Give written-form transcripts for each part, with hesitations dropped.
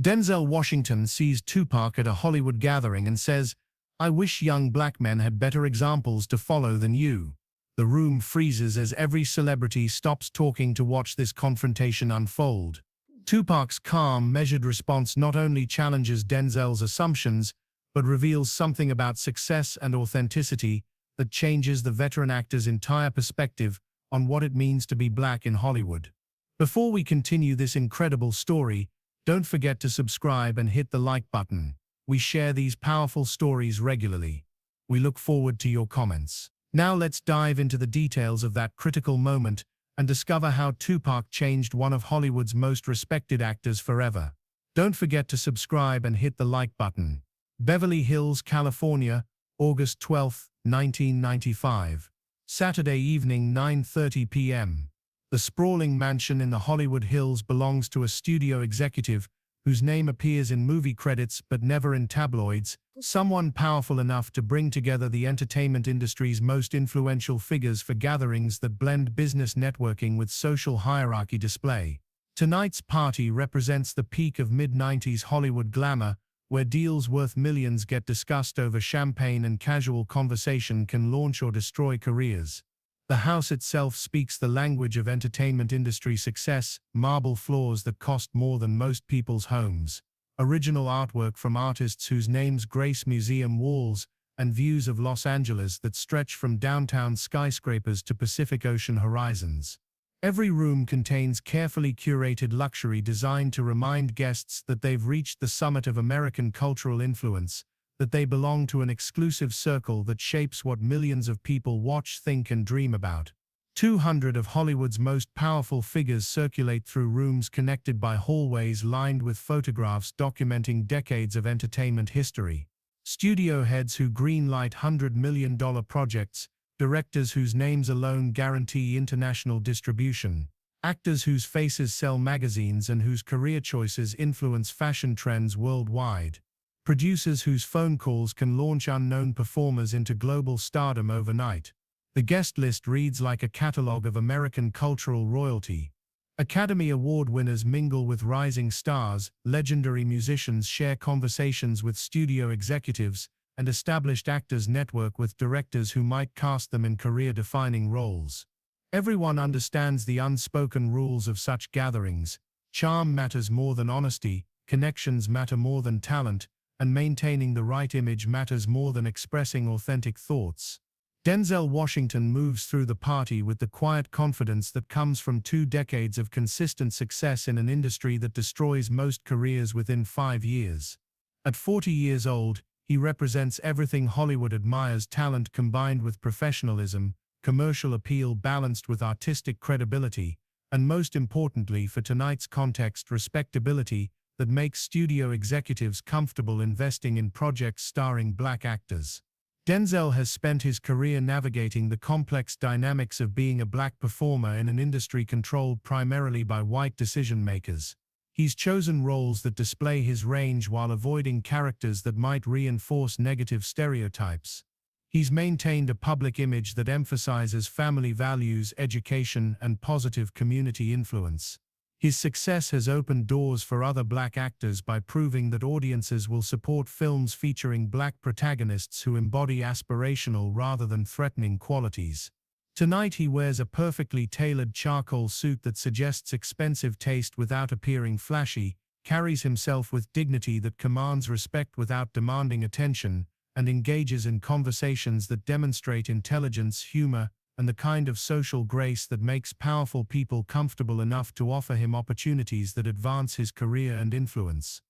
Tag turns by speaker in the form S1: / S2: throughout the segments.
S1: Denzel Washington sees Tupac at a Hollywood gathering and says, "I wish young black men had better examples to follow than you." The room freezes as every celebrity stops talking to watch this confrontation unfold. Tupac's calm, measured response not only challenges Denzel's assumptions, but reveals something about success and authenticity that changes the veteran actor's entire perspective on what it means to be black in Hollywood. Before we continue this incredible story, don't forget to subscribe and hit the like button. We share these powerful stories regularly. We look forward to your comments. Now let's dive into the details of that critical moment and discover how Tupac changed one of Hollywood's most respected actors forever. Don't forget to subscribe and hit the like button. Beverly Hills, California, August 12, 1995. Saturday evening, 9:30 p.m. The sprawling mansion in the Hollywood Hills belongs to a studio executive whose name appears in movie credits but never in tabloids, someone powerful enough to bring together the entertainment industry's most influential figures for gatherings that blend business networking with social hierarchy display. Tonight's party represents the peak of mid-90s Hollywood glamour, where deals worth millions get discussed over champagne and casual conversation can launch or destroy careers. The house itself speaks the language of entertainment industry success: marble floors that cost more than most people's homes, original artwork from artists whose names grace museum walls, and views of Los Angeles that stretch from downtown skyscrapers to Pacific Ocean horizons. Every room contains carefully curated luxury designed to remind guests that they've reached the summit of American cultural influence, that they belong to an exclusive circle that shapes what millions of people watch, think, and dream about. 200 of Hollywood's most powerful figures circulate through rooms connected by hallways lined with photographs documenting decades of entertainment history. Studio heads who greenlight $100 million projects, directors whose names alone guarantee international distribution, actors whose faces sell magazines and whose career choices influence fashion trends worldwide, producers whose phone calls can launch unknown performers into global stardom overnight. The guest list reads like a catalogue of American cultural royalty. Academy Award winners mingle with rising stars, legendary musicians share conversations with studio executives, and established actors network with directors who might cast them in career-defining roles. Everyone understands the unspoken rules of such gatherings. Charm matters more than honesty, connections matter more than talent, and maintaining the right image matters more than expressing authentic thoughts. Denzel Washington moves through the party with the quiet confidence that comes from 2 decades of consistent success in an industry that destroys most careers within 5 years. At 40 years old, he represents everything Hollywood admires: talent combined with professionalism, commercial appeal balanced with artistic credibility, and most importantly for tonight's context, respectability that makes studio executives comfortable investing in projects starring black actors. Denzel has spent his career navigating the complex dynamics of being a black performer in an industry controlled primarily by white decision-makers. He's chosen roles that display his range while avoiding characters that might reinforce negative stereotypes. He's maintained a public image that emphasizes family values, education, and positive community influence. His success has opened doors for other black actors by proving that audiences will support films featuring black protagonists who embody aspirational rather than threatening qualities. Tonight he wears a perfectly tailored charcoal suit that suggests expensive taste without appearing flashy, carries himself with dignity that commands respect without demanding attention, and engages in conversations that demonstrate intelligence, humor, and the kind of social grace that makes powerful people comfortable enough to offer him opportunities that advance his career and influence.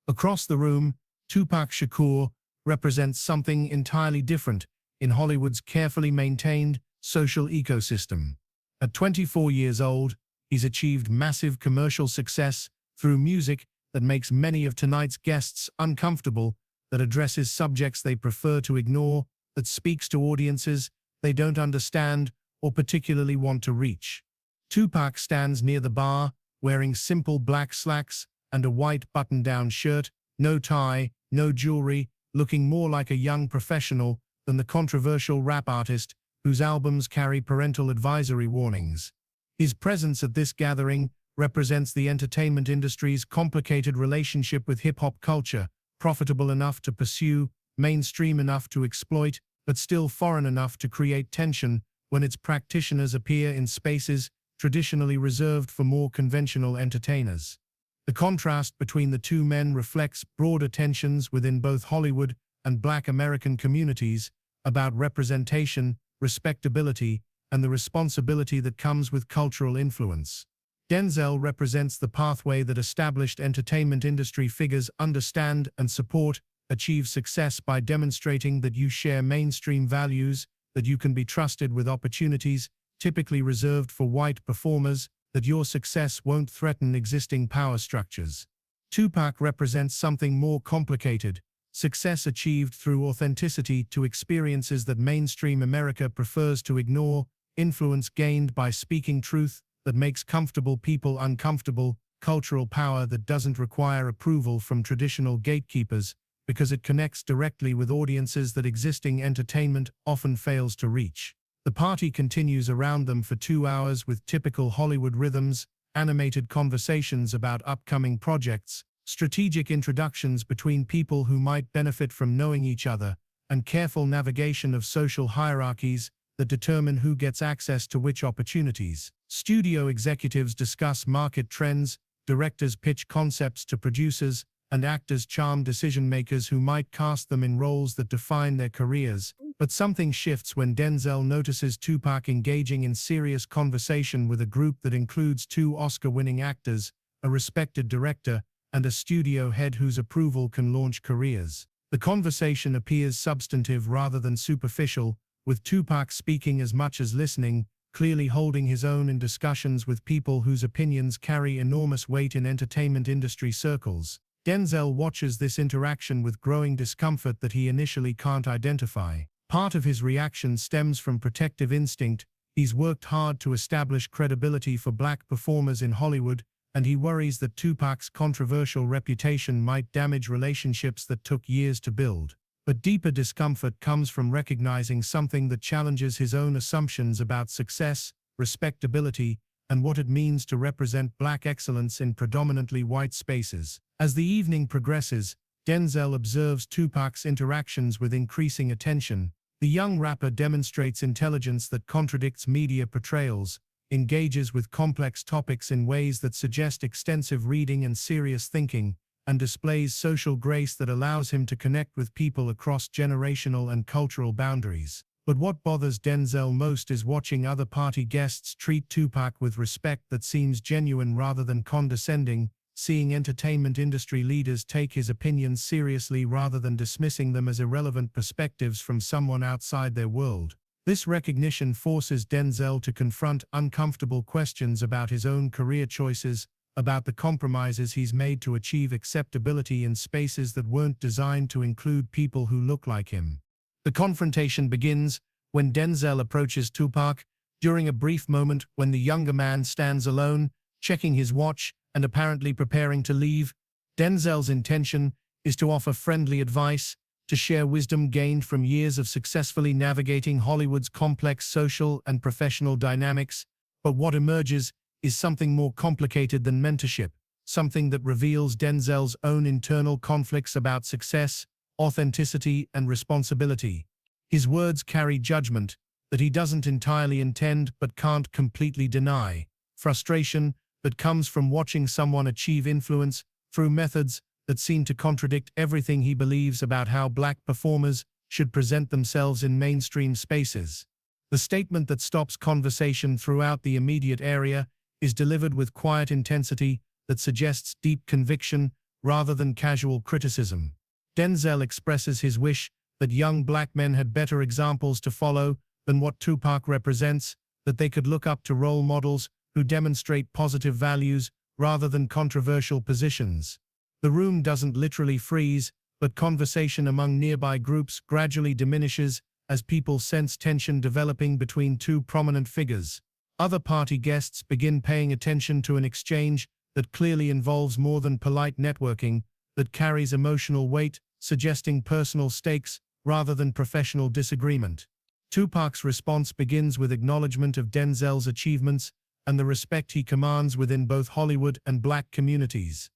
S1: Across the room, Tupac Shakur represents something entirely different in Hollywood's carefully maintained social ecosystem. At 24 years old, he's achieved massive commercial success through music that makes many of tonight's guests uncomfortable, that addresses subjects they prefer to ignore, that speaks to audiences they don't understand or particularly want to reach. Tupac stands near the bar, wearing simple black slacks and a white button-down shirt, no tie, no jewelry, looking more like a young professional than the controversial rap artist whose albums carry parental advisory warnings. His presence at this gathering represents the entertainment industry's complicated relationship with hip-hop culture, profitable enough to pursue, mainstream enough to exploit, but still foreign enough to create tension when its practitioners appear in spaces traditionally reserved for more conventional entertainers. The contrast between the two men reflects broader tensions within both Hollywood and Black American communities about representation, respectability, and the responsibility that comes with cultural influence. Denzel represents the pathway that established entertainment industry figures understand and support, achieve success by demonstrating that you share mainstream values, that you can be trusted with opportunities typically reserved for white performers, that your success won't threaten existing power structures. TUPAC represents something more complicated, success achieved through authenticity to experiences that mainstream America prefers to ignore, influence gained by speaking truth that makes comfortable people uncomfortable, cultural power that doesn't require approval from traditional gatekeepers because it connects directly with audiences that existing entertainment often fails to reach. The party continues around them for 2 hours with typical Hollywood rhythms, animated conversations about upcoming projects, strategic introductions between people who might benefit from knowing each other, and careful navigation of social hierarchies that determine who gets access to which opportunities. Studio executives discuss market trends, directors pitch concepts to producers, and actors charm decision-makers who might cast them in roles that define their careers. But something shifts when Denzel notices TUPAC engaging in serious conversation with a group that includes 2 Oscar-winning actors, a respected director, and a studio head whose approval can launch careers. The conversation appears substantive rather than superficial, with TUPAC speaking as much as listening, clearly holding his own in discussions with people whose opinions carry enormous weight in entertainment industry circles. Denzel watches this interaction with growing discomfort that he initially can't identify. Part of his reaction stems from protective instinct. He's worked hard to establish credibility for Black performers in Hollywood, and he worries that TUPAC's controversial reputation might damage relationships that took years to build. But deeper discomfort comes from recognizing something that challenges his own assumptions about success, respectability, and what it means to represent Black excellence in predominantly white spaces. As the evening progresses, Denzel observes TUPAC's interactions with increasing attention. The young rapper demonstrates intelligence that contradicts media portrayals, engages with complex topics in ways that suggest extensive reading and serious thinking, and displays social grace that allows him to connect with people across generational and cultural boundaries. But what bothers Denzel most is watching other party guests treat TUPAC with respect that seems genuine rather than condescending, seeing entertainment industry leaders take his opinions seriously rather than dismissing them as irrelevant perspectives from someone outside their world. This recognition forces Denzel to confront uncomfortable questions about his own career choices, about the compromises he's made to achieve acceptability in spaces that weren't designed to include people who look like him. The confrontation begins when Denzel approaches TUPAC, during a brief moment when the younger man stands alone, checking his watch and apparently preparing to leave. Denzel's intention is to offer friendly advice, to share wisdom gained from years of successfully navigating Hollywood's complex social and professional dynamics, but what emerges is something more complicated than mentorship, something that reveals Denzel's own internal conflicts about success, authenticity, and responsibility. His words carry judgment that he doesn't entirely intend but can't completely deny, frustration that comes from watching someone achieve influence through methods that seem to contradict everything he believes about how Black performers should present themselves in mainstream spaces. The statement that stops conversation throughout the immediate area is delivered with quiet intensity that suggests deep conviction rather than casual criticism. Denzel expresses his wish that young Black men had better examples to follow than what TUPAC represents, that they could look up to role models who demonstrate positive values rather than controversial positions. The room doesn't literally freeze, but conversation among nearby groups gradually diminishes as people sense tension developing between 2 prominent figures. Other party guests begin paying attention to an exchange that clearly involves more than polite networking, that carries emotional weight, suggesting personal stakes rather than professional disagreement. TUPAC's response begins with acknowledgement of Denzel's achievements, and the respect he commands within both Hollywood and black communities.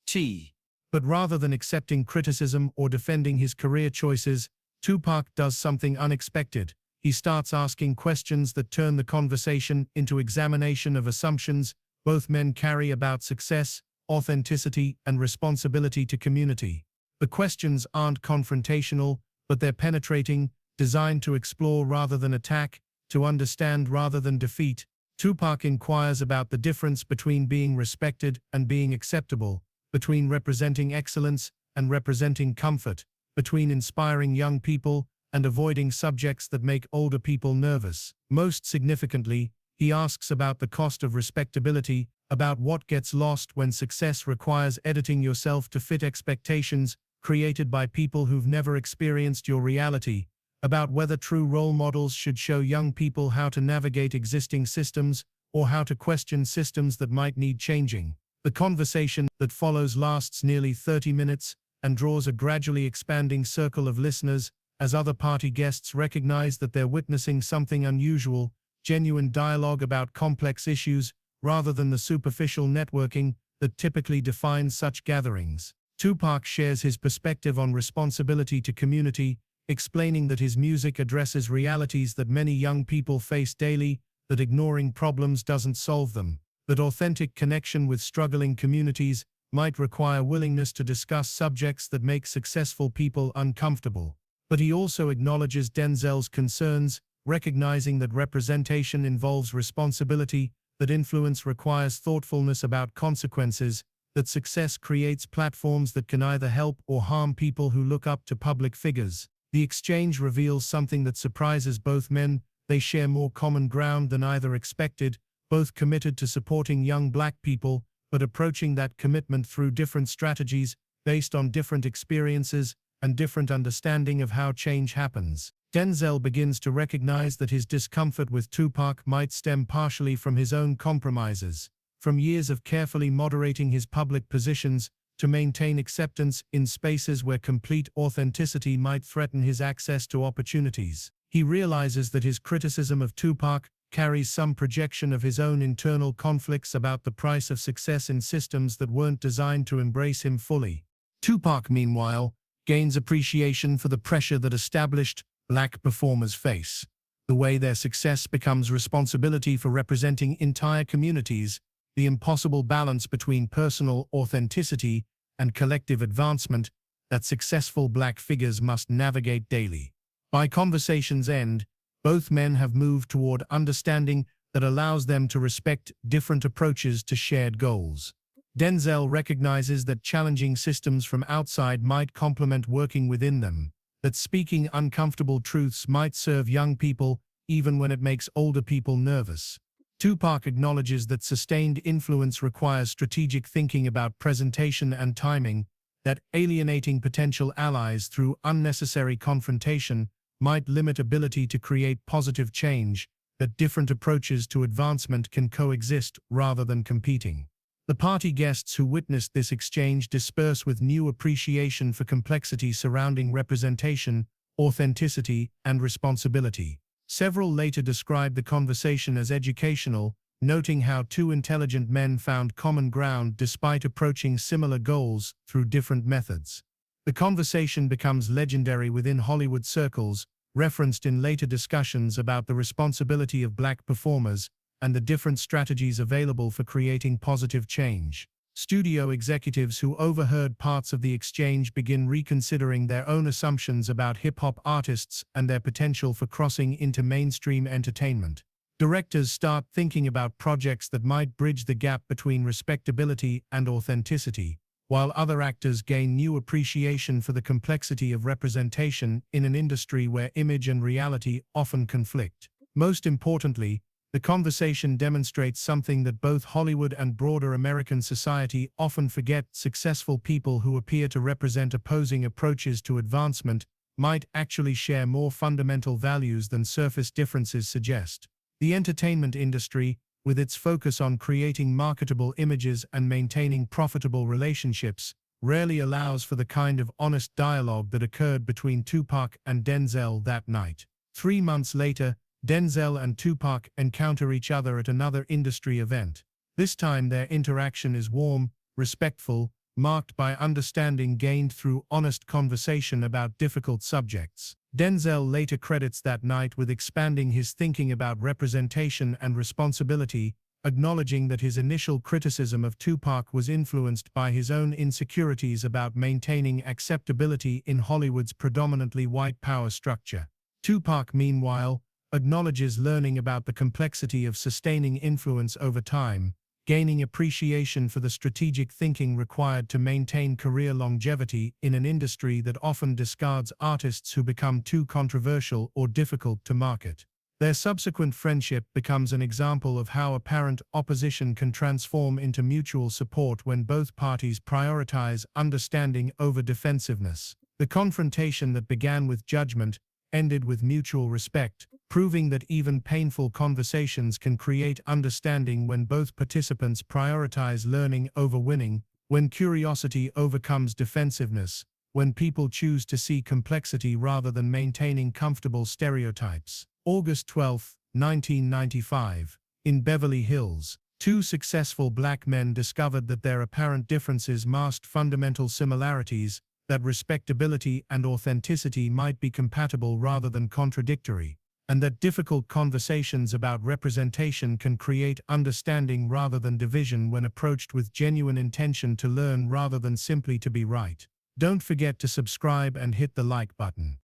S2: T.
S1: But rather than accepting criticism or defending his career choices, Tupac does something unexpected. He starts asking questions that turn the conversation into examination of assumptions both men carry about success, authenticity, and responsibility to community. The questions aren't confrontational, but they're penetrating, designed to explore rather than attack, to understand rather than defeat. Tupac inquires about the difference between being respected and being acceptable, between representing excellence and representing comfort, between inspiring young people and avoiding subjects that make older people nervous. Most significantly, he asks about the cost of respectability, about what gets lost when success requires editing yourself to fit expectations created by people who've never experienced your reality, about whether true role models should show young people how to navigate existing systems or how to question systems that might need changing. The conversation that follows lasts nearly 30 minutes and draws a gradually expanding circle of listeners as other party guests recognize that they're witnessing something unusual, genuine dialogue about complex issues rather than the superficial networking that typically defines such gatherings. Tupac shares his perspective on responsibility to community, explaining that his music addresses realities that many young people face daily, that ignoring problems doesn't solve them, that authentic connection with struggling communities might require willingness to discuss subjects that make successful people uncomfortable. But he also acknowledges Denzel's concerns, recognizing that representation involves responsibility, that influence requires thoughtfulness about consequences, that success creates platforms that can either help or harm people who look up to public figures. The exchange reveals something that surprises both men. They share more common ground than either expected, both committed to supporting young black people, but approaching that commitment through different strategies based on different experiences and different understanding of how change happens. Denzel begins to recognize that his discomfort with Tupac might stem partially from his own compromises, from years of carefully moderating his public positions to maintain acceptance in spaces where complete authenticity might threaten his access to opportunities. He realizes that his criticism of Tupac carries some projection of his own internal conflicts about the price of success in systems that weren't designed to embrace him fully. Tupac, meanwhile, gains appreciation for the pressure that established black performers face, the way their success becomes responsibility for representing entire communities, the impossible balance between personal authenticity and collective advancement that successful black figures must navigate daily. By conversation's end, both men have moved toward understanding that allows them to respect different approaches to shared goals. Denzel recognizes that challenging systems from outside might complement working within them, that speaking uncomfortable truths might serve young people even when it makes older people nervous. Tupac acknowledges that sustained influence requires strategic thinking about presentation and timing, that alienating potential allies through unnecessary confrontation might limit ability to create positive change, that different approaches to advancement can coexist rather than competing. The party guests who witnessed this exchange disperse with new appreciation for complexity surrounding representation, authenticity, and responsibility. Several later described the conversation as educational, noting how two intelligent men found common ground despite approaching similar goals through different methods. The conversation becomes legendary within Hollywood circles, referenced in later discussions about the responsibility of black performers and the different strategies available for creating positive change. Studio executives who overheard parts of the exchange begin reconsidering their own assumptions about hip-hop artists and their potential for crossing into mainstream entertainment. Directors start thinking about projects that might bridge the gap between respectability and authenticity, while other actors gain new appreciation for the complexity of representation in an industry where image and reality often conflict. Most importantly, the conversation demonstrates something that both Hollywood and broader American society often forget: successful people who appear to represent opposing approaches to advancement might actually share more fundamental values than surface differences suggest. The entertainment industry, with its focus on creating marketable images and maintaining profitable relationships, rarely allows for the kind of honest dialogue that occurred between Tupac and Denzel that night. 3 months later, Denzel and Tupac encounter each other at another industry event. This time their interaction is warm, respectful, marked by understanding gained through honest conversation about difficult subjects. Denzel later credits that night with expanding his thinking about representation and responsibility, acknowledging that his initial criticism of Tupac was influenced by his own insecurities about maintaining acceptability in Hollywood's predominantly white power structure. Tupac, meanwhile, acknowledges learning about the complexity of sustaining influence over time, gaining appreciation for the strategic thinking required to maintain career longevity in an industry that often discards artists who become too controversial or difficult to market. Their subsequent friendship becomes an example of how apparent opposition can transform into mutual support when both parties prioritize understanding over defensiveness. The confrontation that began with judgment ended with mutual respect, proving that even painful conversations can create understanding when both participants prioritize learning over winning, when curiosity overcomes defensiveness, when people choose to see complexity rather than maintaining comfortable stereotypes. August 12, 1995. In Beverly Hills, two successful black men discovered that their apparent differences masked fundamental similarities, that respectability and authenticity might be compatible rather than contradictory, and that difficult conversations about representation can create understanding rather than division when approached with genuine intention to learn rather than simply to be right. Don't forget to subscribe and hit the like button.